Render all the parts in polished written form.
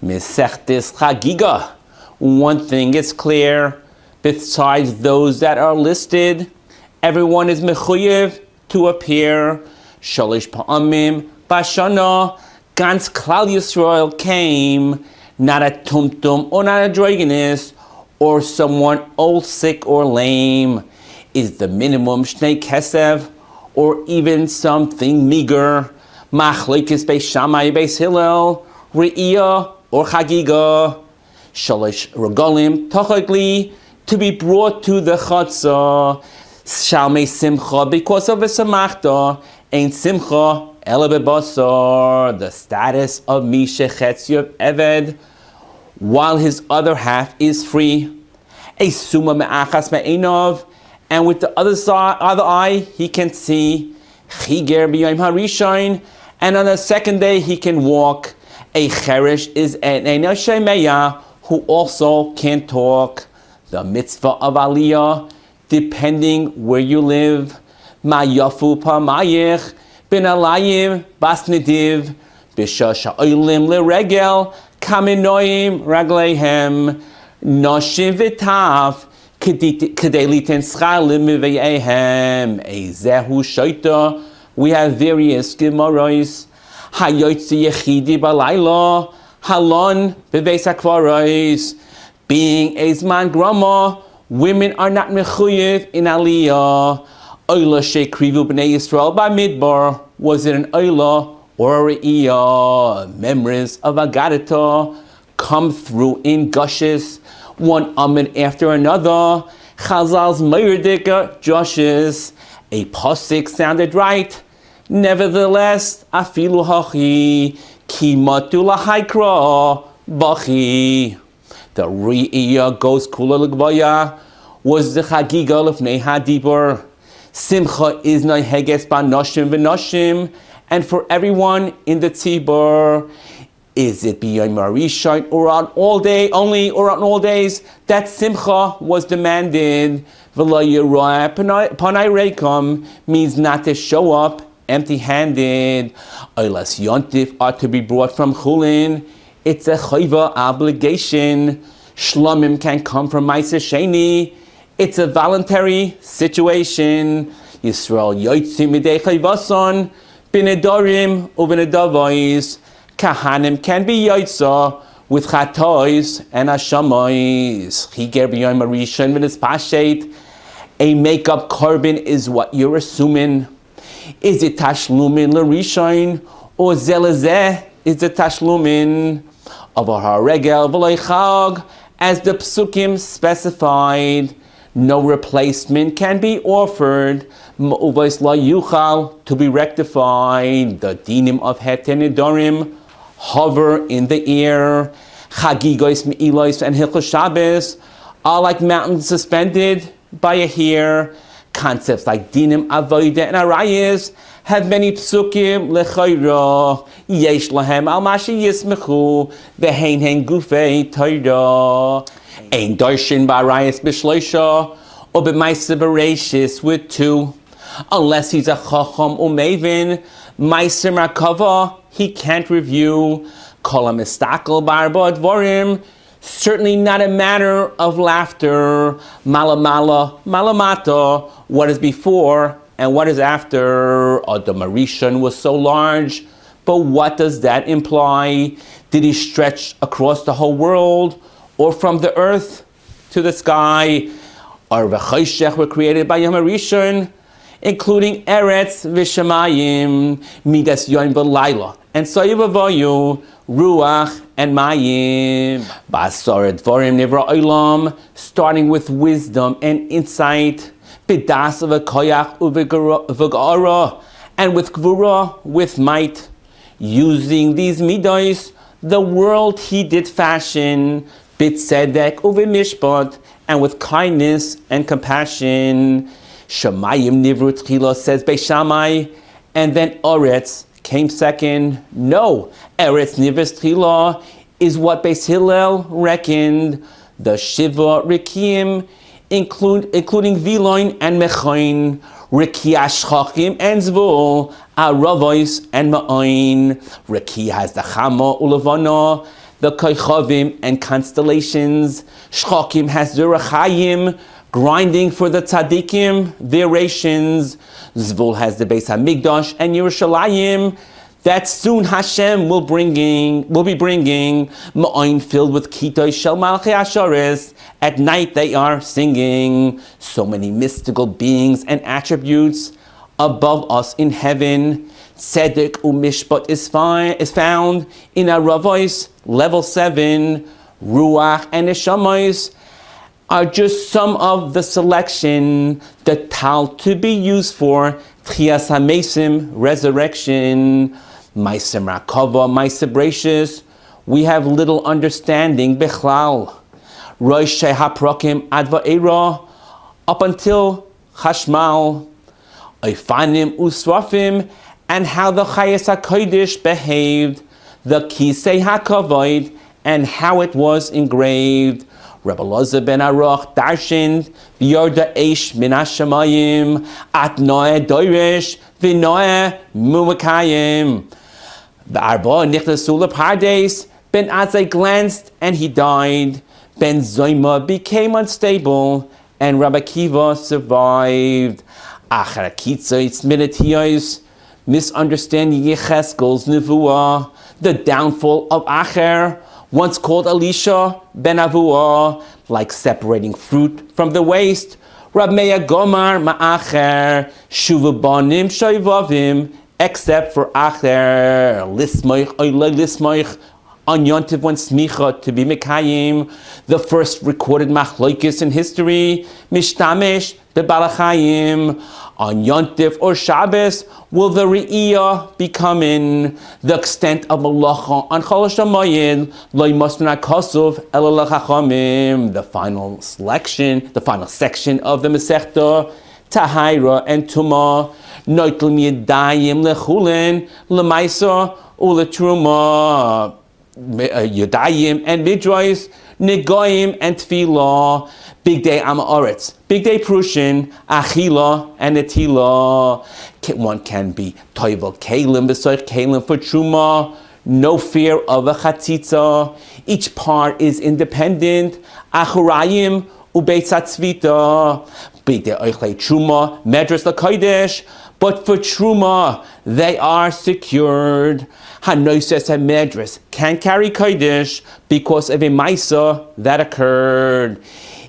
Mesechtes Chaggigah. One thing is clear, besides those that are listed, everyone is mechuyev to appear. Shalish pa'amim bashana, Gans Klal Yisrael came, not a tumtum or not a dragoness, or someone old, sick, or lame. Is the minimum shnei kesev, or even something meager? Machlekes beis Shammai beis Hillel, Re'iyah or Chaggigah. Shalish regalim tachagli, to be brought to the chatzah. Shalmei simcha, because of a samachta, ain't simcha ela bebasar, the status of Misha Chetziyav Eved, while his other half is free. A suma me'achas me'enov, and with the other eye he can see. Chiger b'yom harishon, and on the second day he can walk. A cheresh is an shemeya, who also can talk. The mitzvah of aliyah, depending where you live. Ma yafu pamayich, bin alayim bas nediv, bisha sha'olim leregel, kaminoim raglehem, noshim v'taf, kedei liten schar limiveihem, ezehu shoita. We have various gemaros. Hayotzi yechidi balayla, halon beveis hakvaros. Being a zman grama, women are not mechuyev in aliyah. Oila shekrivu b'nei Yisrael b'midbar. Was it an oila or a re'iyah? Memories of agadata come through in gushes, one amid after another. Chazal's meirdika joshes. A pasuk sounded right. Nevertheless, afilu hachi ki matu lahaikra bachi. The re'iyah goes kula l'gvaya, was the Chaggigah lefnei hadibur. Simcha is naheges b'noshim v'noshim, and for everyone in the tzibur. Is it b'yom harishon or on all day only, or on all days that simcha was demanded? V'lo yirah panai reikam means not to show up empty-handed. Oilas yontif are to be brought from chulin. It's a chayva obligation. Shlomim can come from Ma'aseh Sheni. It's a voluntary situation. Yisrael yotzim midei chayvason, b'nedarim u'b'nedavos. Kahanim can be yotza with chatois and hashamois. Chiger b'yom harishon v'nispashet. A makeup carbon is what you're assuming. Is it tashlumin l'rishon, or zelazeh is the tashlumin of a haregel v'lo chag, as the psukim specified? No replacement can be offered. Ma'uvos la yuchal, to be rectified. The dinim of heter nedarim hover in the air. Chaggigos me'ilos and hilchos Shabbos are like mountains suspended by a hair. Concepts like dinim, avodah, and arayos have many psukim lechayra. Yesh lahem al mashi yismechu v'hein hen gufei Torah. Ein darshin b'arayos b'shloisha, or b'maaseh bereishis with two. Unless he's a chacham umevin, ma'aser merkava, he can't review. Kol hamistakel b'arba dvarim, certainly not a matter of laughter. Malamala, malamata, what is before and what is after. Adam Harishon was so large, but what does that imply? Did he stretch across the whole world, or from the earth to the sky? Or v'choshech were created by Yom Harishon, including Eretz v'shamayim, midas yom v'layla, and soyivavoyu, ruach and mayim. Ba'asar dvarim nivra olam, starting with wisdom and insight. B'das v'koyach uv'g'ara, and with gvura, with might. Using these midos, the world he did fashion. B'tzedek uv'mishpat, and with kindness and compassion. Shamayim nivru tchila, says Beis Shammai, and then Oretz came second. No, Eretz nivru tchila is what Beis Hillel reckoned. The Shiva Rikim, including Viloin and Mechoin, Riki Ashchachim and Zvul, Aravois and Ma'oin. Riki has the Chama Ulavana, the Koichavim and constellations. Shchokim has Zurachayim, grinding for the Tzadikim, their rations. Zvul has the Beis HaMikdash and Yerushalayim, that soon Hashem will be bringing Ma'oin filled with Kitoi Shel Malchei Asharis. At night they are singing. So many mystical beings and attributes above us in heaven. Tzedek u'mishpat is found in Aravos, level 7. Ruach and Neshamayos are just some of the selection, the tal to be used for Tchias HaMesim, resurrection. Ma'aseh Rakava, Ma'aseh Bereishis, we have little understanding Bechlal. Rosh HaPrakim Ad Va'era, up until Chashmal. Oifanim Usrafim, and how the Chayes HaKodesh behaved, the Kisei HaKavod, and how it was engraved. Rabbi Loza ben Aruch darshaned V'yorda Eish min Hashamayim at Noeh Doirish V'Noeh Mumakayim. V'arba Nichnasu Lepardes, Ben Azai glanced and he died. Ben Zoima became unstable and Rabbi Kiva survived. Achar Kitzoitz Minatiyos, misunderstanding Yecheskel's Nevuah, the downfall of Acher, once called Elisha ben Avuah, like separating fruit from the waste. Rab Meir Gomar Ma'acher, Shuva Banim Shoivavim, except for Acher, Lismoich, Oilay Lismoich, on Yontiv when Smicha to be Mekayim, the first recorded Machloikis in history, Mishtamesh Bebalachayim, on Yontif or Shabbos will the Re'iyah be coming, the extent of Malacha on Chol HaMoed, Lo Yimosnu Kosov Ela L'Chachamim, the final section of the Masechta, Tahira and Tumah, Noitel Yadayim Lechulin, L'Maisa U'Letruma, Yadayim and Midrois, Negoim and Tfilah, Big Day Amaretz, Big Day Prushin, Achila and Etila. One can be Toivel Kalim, Besoich Kalim for Truma, no fear of a Chatzitza. Each part is independent. Achurayim Ubeit Tzvita, Big Day Oichlei Truma, Medras LaKodesh, but for Truma they are secured. Hanoises and Medras can carry Kodesh because of a Maisa that occurred.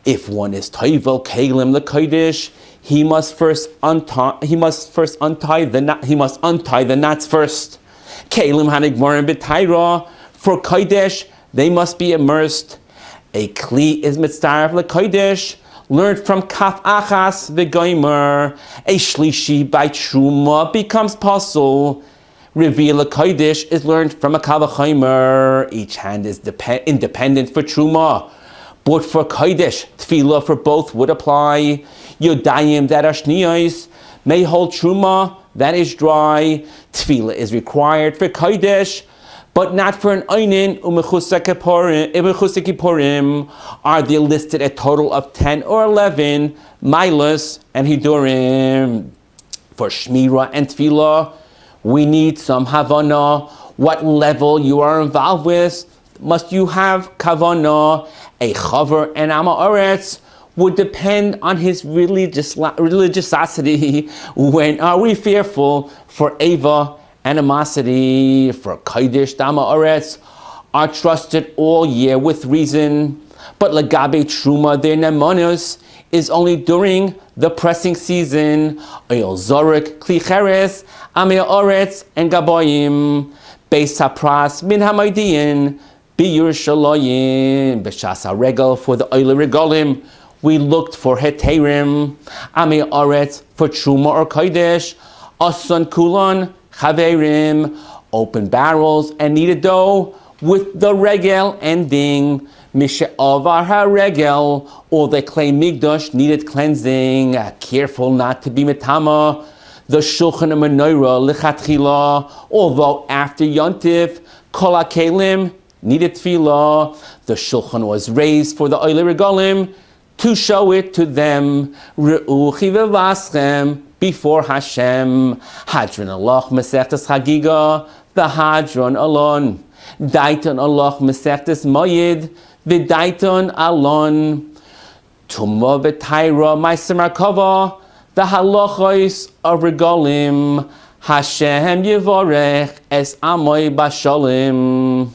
If one is Toivel Kalim the Kodesh, he must untie the knots first. Kalim Hanigmorim B'Taira, for Kodesh they must be immersed. A Kli is Mitzdaref LeKodesh, learned from Kaf Achas V'Goimer. A Shlishi by Truma becomes Pasul. Reveal LeKodesh is learned from a Kavachomer. Each hand is independent for Truma. But for Kodesh, Tefillah for both would apply. Yodayim that are Shniyos may hold Truma that is dry. Tefillah is required for Kodesh, but not for an Einin U'Mechusei Kippurim. Are they listed a total of 10 or 11 Milas and Hidurim. For Shmira and Tefillah, we need some Havana. What level you are involved with? Must you have Kavana? A Chaver and Amaretz would depend on his religiosity. When are we fearful for Ava, animosity? For Kodesh, Amaretz are trusted all year with reason. But Lagabe Truma, their Nemonus, is only during the pressing season. Oyel Zorik, Klicheres, Amei Oretz, and Gaboyim. Beis Hapras, Min Hamaydiyin, B'Yerushalayim, B'Shas HaRegel, for the Oile Regolim, we looked for Heterim, Amei Oretz, for Truma or Kodesh, Asan Kulon, Chaverim, open barrels and kneaded dough, with the Regel ending, Mishe'avar HaRegel, or the clay Migdash needed cleansing, careful not to be Metama, the Shulchan Menorah Lichatchila, although after Yontif, Kol HaKelim needed Tefillah, the Shulchan was raised for the Oile Regolim to show it to them. Re'u Chivevaschem before Hashem. Hadron Allah Masechtas Chaggigah, the Hadron Alon. Daiton Allah Mesechtes Moyed, Vidaiton Alon, Tumma V'Taira Meiser Merkava, the halachos of regalim, Hashem Yevorech es Amoy Bashalim.